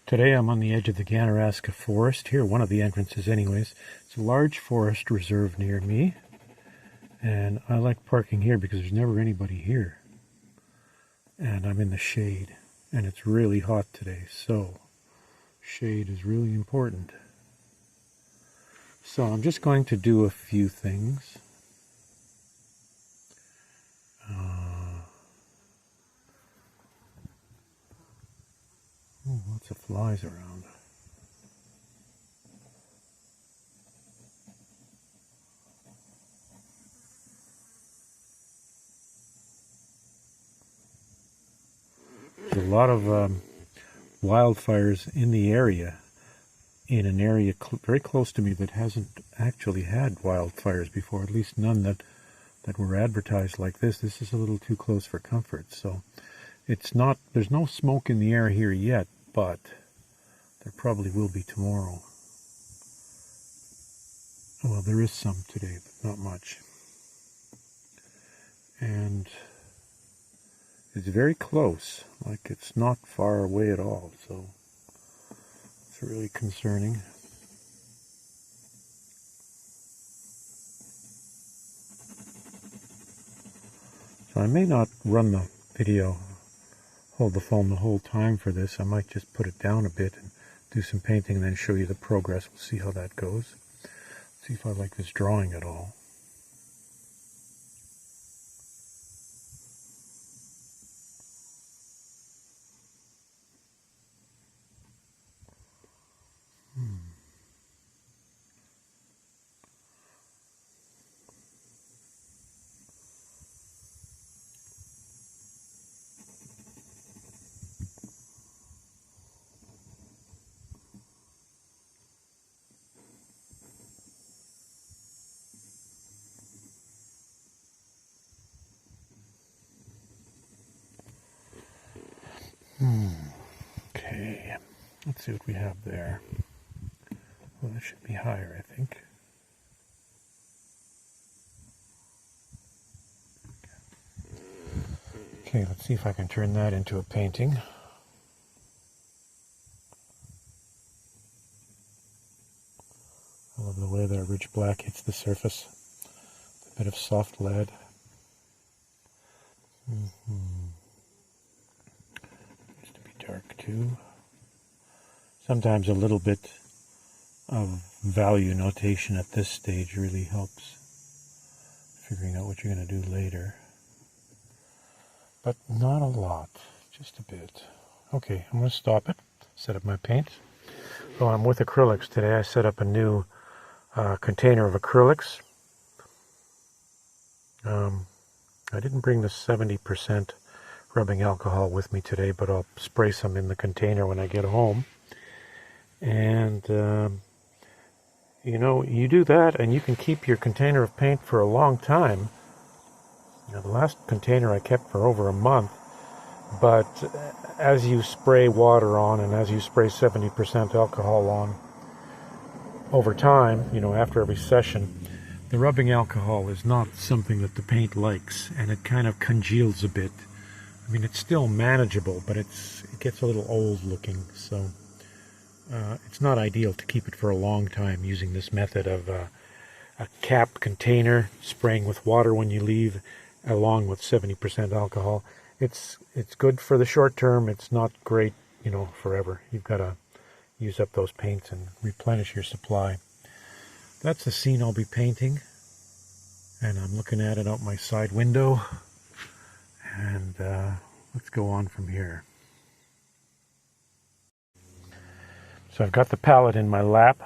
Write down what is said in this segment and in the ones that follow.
Today I'm on the edge of the Ganaraska Forest here, one of the entrances anyways. It's a large forest reserve near me, and I like parking here because there's never anybody here. And I'm in the shade, and it's really hot today, so shade is really important. So I'm just going to do a few things. Lots of flies around. There's a lot of wildfires in the area, in an area very close to me that hasn't actually had wildfires before, at least none that were advertised like this. This is a little too close for comfort, so it's not, there's no smoke in the air here yet, but there probably will be tomorrow. Well, there is some today, but not much. And it's very close, like it's not far away at all, so it's really concerning. So I may not run the video, hold the phone the whole time for this. I might just put it down a bit and do some painting and then show you the progress. We'll see how that goes. See if I like this drawing at all. Okay, let's see what we have there. Well, it should be higher, I think. Okay, let's see if I can turn that into a painting. I love the way that rich black hits the surface. A bit of soft lead. Used to be dark too. Sometimes a little bit of value notation at this stage really helps figuring out what you're going to do later. But not a lot, just a bit. Okay, I'm going to stop it, set up my paint. So I'm with acrylics today. I set up a new container of acrylics. I didn't bring the 70% rubbing alcohol with me today, but I'll spray some in the container when I get home. And you know, you do that and you can keep your container of paint for a long time. You know, the last container I kept for over a month, but as you spray water on and as you spray 70% alcohol on over time, you know, after every session, the rubbing alcohol is not something that the paint likes, and it kind of congeals a bit. I mean, it's still manageable, but it gets a little old looking, so it's not ideal to keep it for a long time using this method of a capped container, spraying with water when you leave, along with 70% alcohol. It's good for the short term. It's not great, you know, forever. You've got to use up those paints and replenish your supply. That's the scene I'll be painting, and I'm looking at it out my side window, and let's go on from here. So I've got the palette in my lap,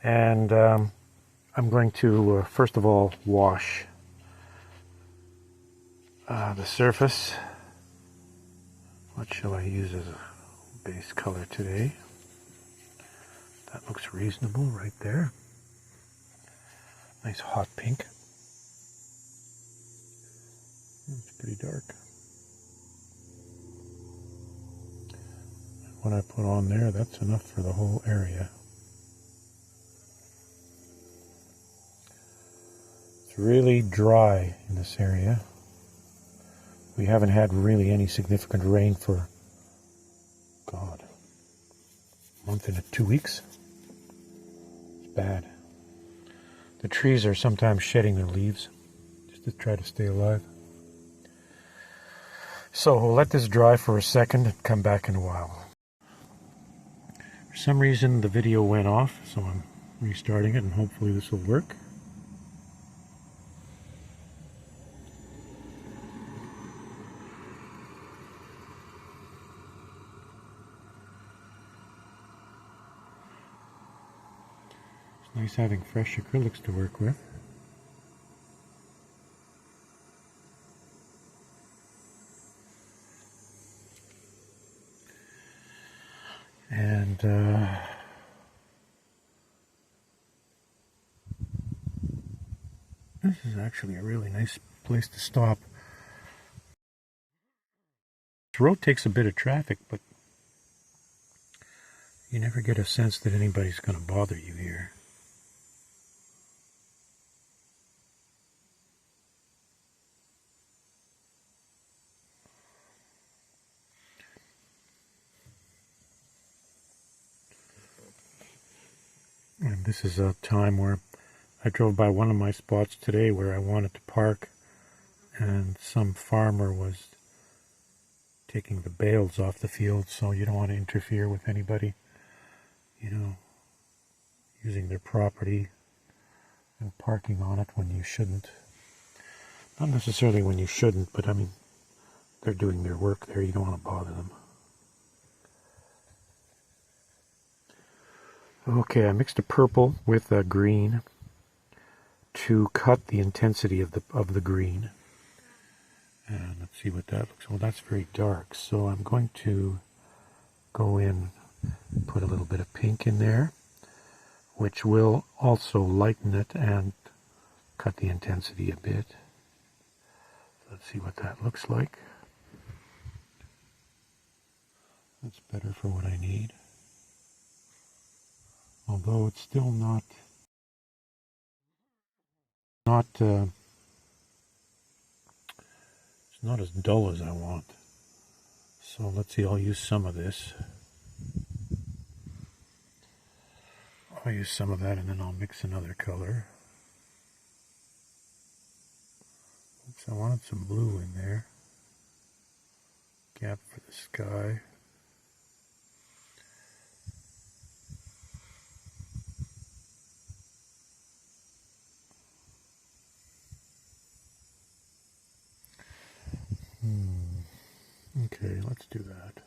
and I'm going to first of all wash the surface. What shall I use as a base color today? That looks reasonable right there. Nice hot pink. It's pretty dark. And what I put on there, that's enough for the whole area. It's really dry in this area. We haven't had really any significant rain for, God, month and 2 weeks. It's bad. The trees are sometimes shedding their leaves just to try to stay alive. So we'll let this dry for a second and come back in a while. For some reason the video went off, so I'm restarting it and hopefully this will work. It's nice having fresh acrylics to work with. And this is actually a really nice place to stop. This road takes a bit of traffic, but you never get a sense that anybody's going to bother you here. And this is a time where I drove by one of my spots today where I wanted to park, and some farmer was taking the bales off the field, so you don't want to interfere with anybody, you know, using their property and parking on it when you shouldn't. Not necessarily when you shouldn't, but I mean, they're doing their work there, you don't want to bother them. Okay, I mixed a purple with a green to cut the intensity of the green. And let's see what that looks like. Well, that's very dark, so I'm going to go in, put a little bit of pink in there, which will also lighten it and cut the intensity a bit. Let's see what that looks like. That's better for what I need. Although it's still not it's not as dull as I want. So let's see, I'll use some of this. I'll use some of that and then I'll mix another color. Oops, I wanted some blue in there. Gap for the sky. Okay, let's do that.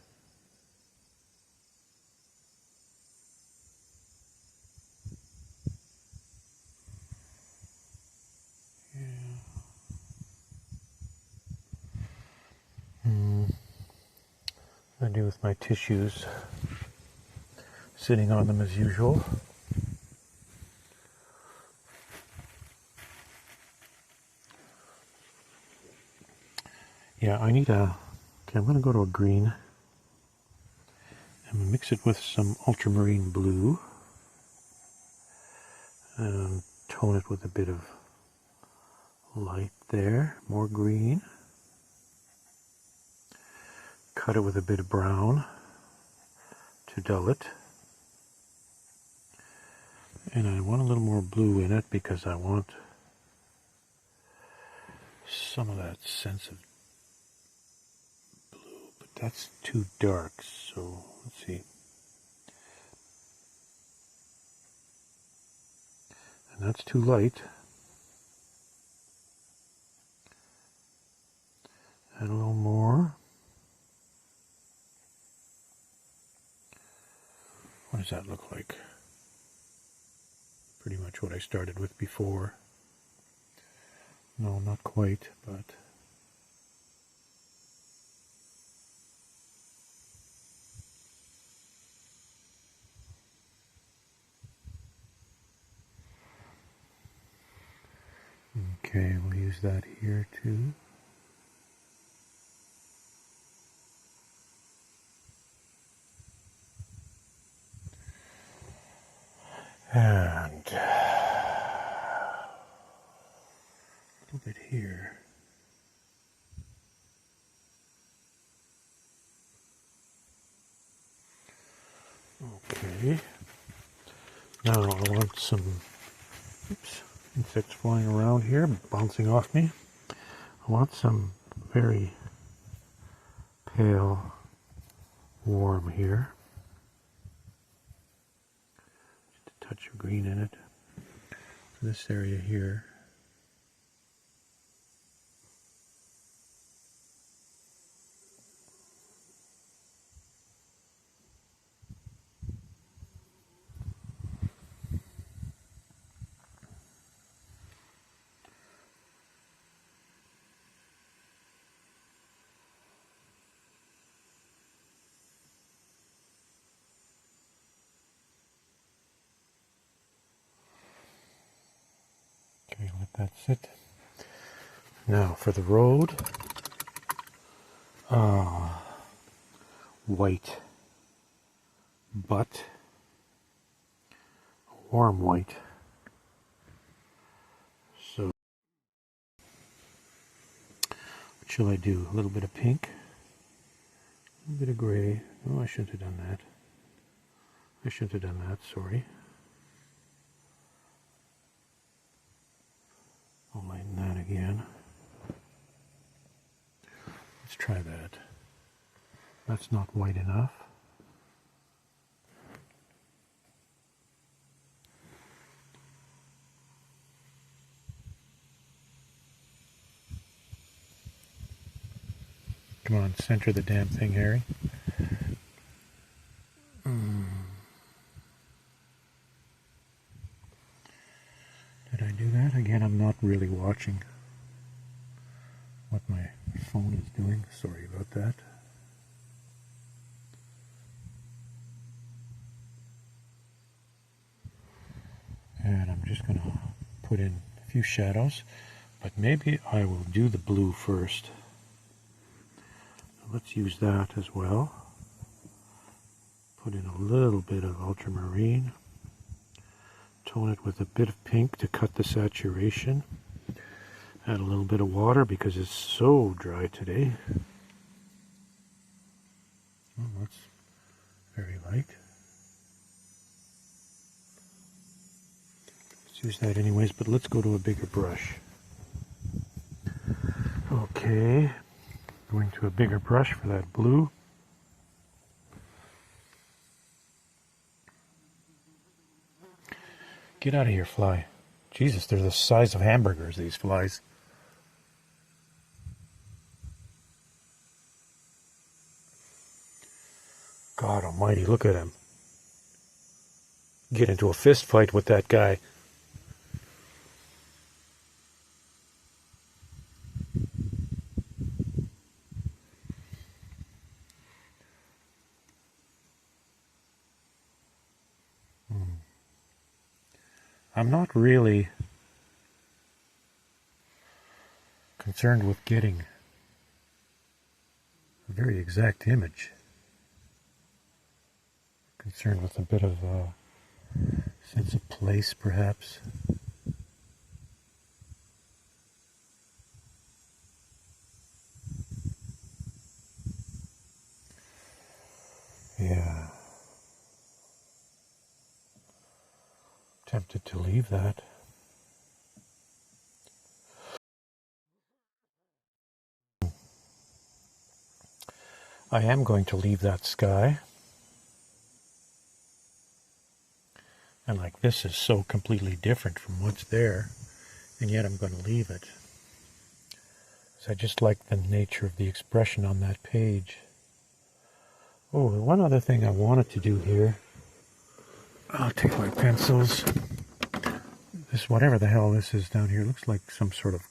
I do with my tissues sitting on them as usual. Yeah, I need a... Okay, I'm going to go to a green. I'm going to mix it with some ultramarine blue. And tone it with a bit of light there. More green. Cut it with a bit of brown to dull it. And I want a little more blue in it because I want some of that sense of blue, but that's too dark, so let's see. And that's too light. Add a little more. What does that look like? Pretty much what I started with before. No, not quite, but... Okay, we'll use that here too. And a little bit here. Okay. Now I want some insects flying around here, bouncing off me. I want some very pale warm here. Just a touch of green in it. For this area here. Okay, let that sit. Now for the road. White, but warm white. So what shall I do? A little bit of pink, a little bit of gray. Oh, I shouldn't have done that. I shouldn't have done that, sorry. I'll lighten that again. Let's try that. That's not white enough. Come on, center the damn thing, Harry. Did I do that? Again, I'm not really watching what my phone is doing. Sorry about that. And I'm just going to put in a few shadows, but maybe I will do the blue first. Let's use that as well. Put in a little bit of ultramarine. Tone it with a bit of pink to cut the saturation. Add a little bit of water because it's so dry today. Oh, that's very light. Let's use that anyways, but let's go to a bigger brush. Okay, going to a bigger brush for that blue. Get out of here, fly. Jesus, they're the size of hamburgers, these flies. God almighty, look at him. Get into a fist fight with that guy. I'm not really concerned with getting a very exact image. Concerned with a bit of a sense of place, perhaps. Yeah. Tempted to leave that. I am going to leave that sky. And like this is so completely different from what's there, and yet I'm going to leave it. So I just like the nature of the expression on that page. Oh, one other thing I wanted to do here. I'll take my pencils. This, whatever the hell this is down here, looks like some sort of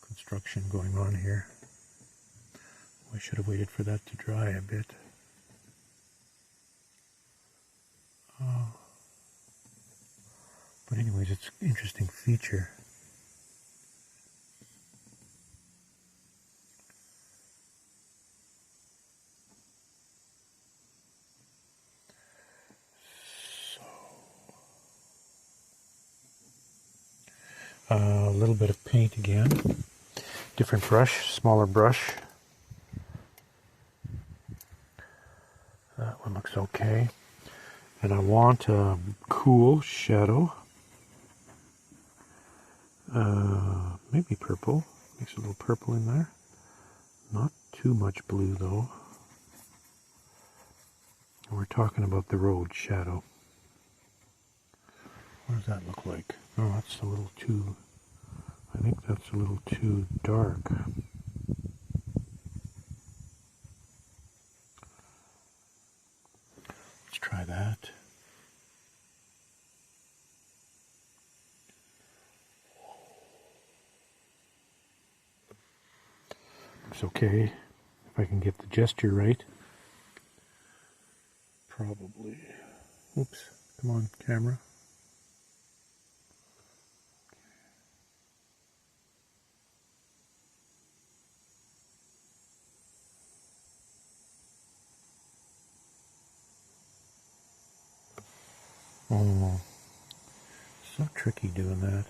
construction going on here. I should have waited for that to dry a bit. But anyways, it's an interesting feature. A little bit of paint again. Different brush, smaller brush. That one looks okay. And I want a cool shadow. Maybe purple. Mix a little purple in there. Not too much blue though. And we're talking about the road shadow. What does that look like? Oh, that's a little too... I think that's a little too dark. Let's try that. Looks okay. If I can get the gesture right. Probably. Oops. Come on, camera. Oh, so tricky doing that.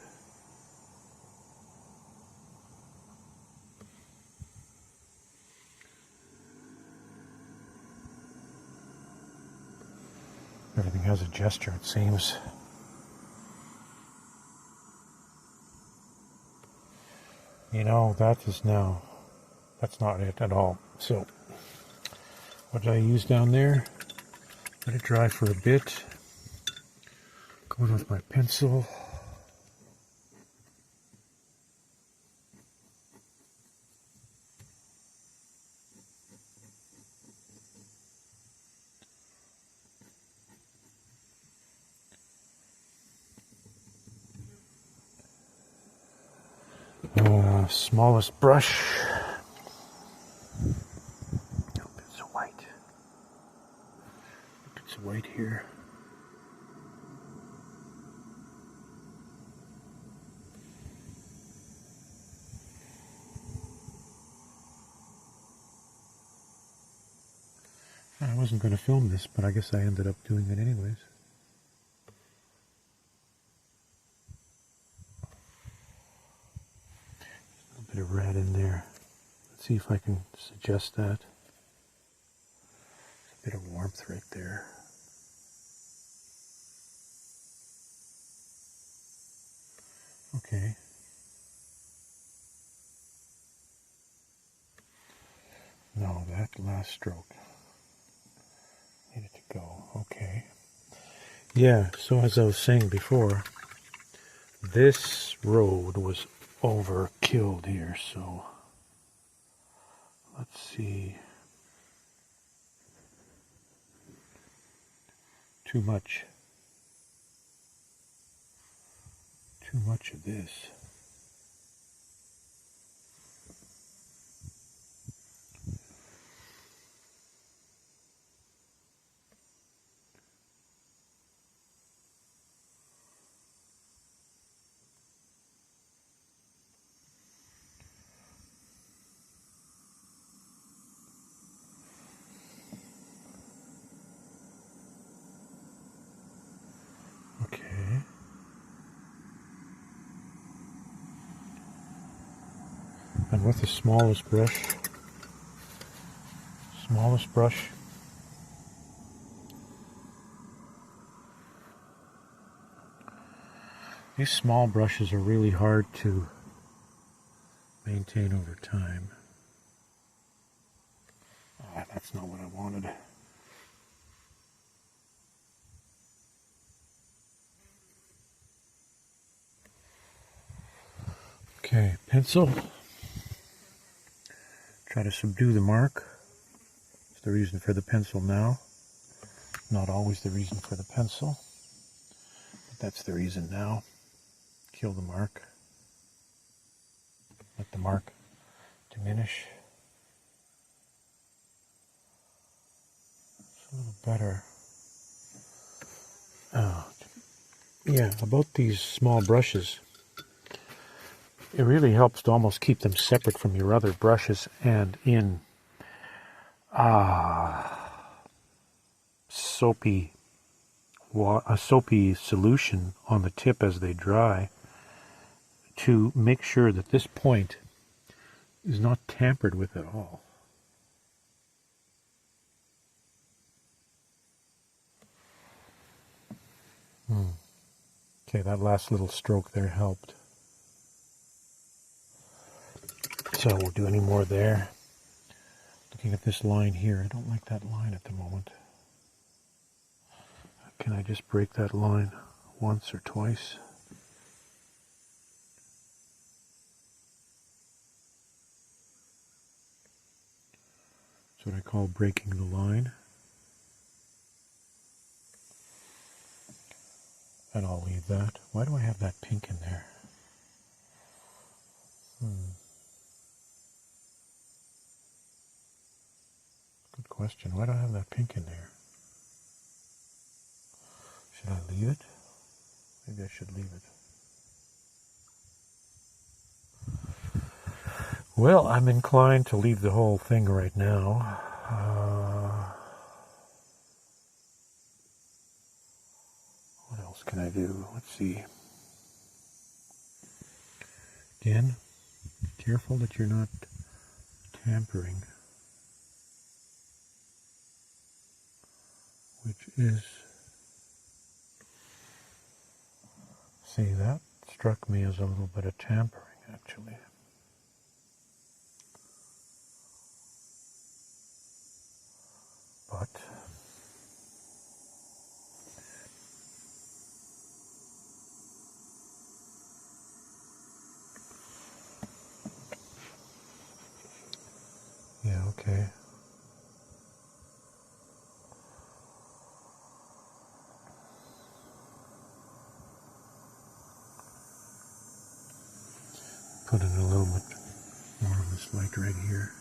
Everything has a gesture, it seems. You know, that's not it at all. So, what did I use down there? Let it dry for a bit. Go in with my pencil. Smallest brush. Oh, bits of white. Bits of white here. I wasn't going to film this, but I guess I ended up doing it anyways. A little bit of red in there. Let's see if I can suggest that. A bit of warmth right there. Okay. No, that last stroke needed to go. Okay. Yeah, so as I was saying before, this road was overkilled here, so let's see. Too much of this. Okay. And with the smallest brush, these small brushes are really hard to maintain over time. Ah, that's not what I wanted. Okay, pencil. Try to subdue the mark. It's the reason for the pencil now. Not always the reason for the pencil, but that's the reason now. Kill the mark. Let the mark diminish. It's a little better. Oh, yeah, about these small brushes, it really helps to almost keep them separate from your other brushes and in a soapy solution on the tip as they dry, to make sure that this point is not tampered with at all. Okay, that last little stroke there helped. So I won't do any more there. Looking at this line here, I don't like that line at the moment. Can I just break that line once or twice? That's what I call breaking the line. And I'll leave that. Why do I have that pink in there? Good question. Why do I have that pink in there? Should I leave it? Maybe I should leave it. Well, I'm inclined to leave the whole thing right now. What else can I do? Let's see. Again, careful that you're not tampering, which is, see, that struck me as a little bit of tampering, actually. But yeah, okay. Put in a little bit more of this light right here.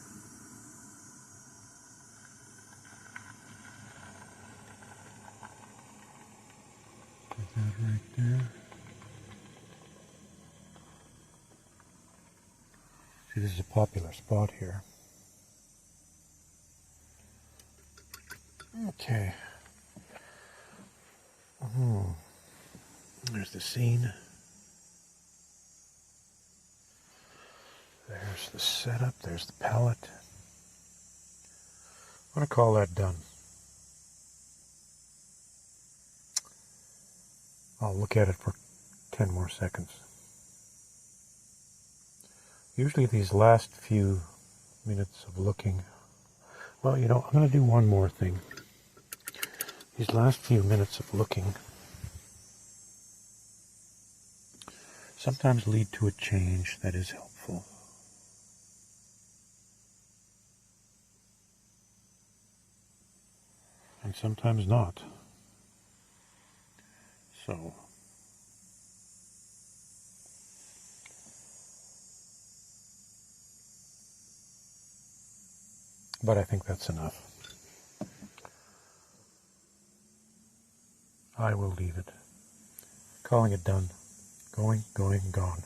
Put that right there. See, this is a popular spot here. Okay. There's the scene. There's the setup. There's the palette. I'm going to call that done. I'll look at it for 10 more seconds. Usually these last few minutes of looking, well, you know, I'm going to do one more thing. These last few minutes of looking sometimes lead to a change that is helpful. And sometimes not. So, but I think that's enough. I will leave it. Calling it done. Going, gone.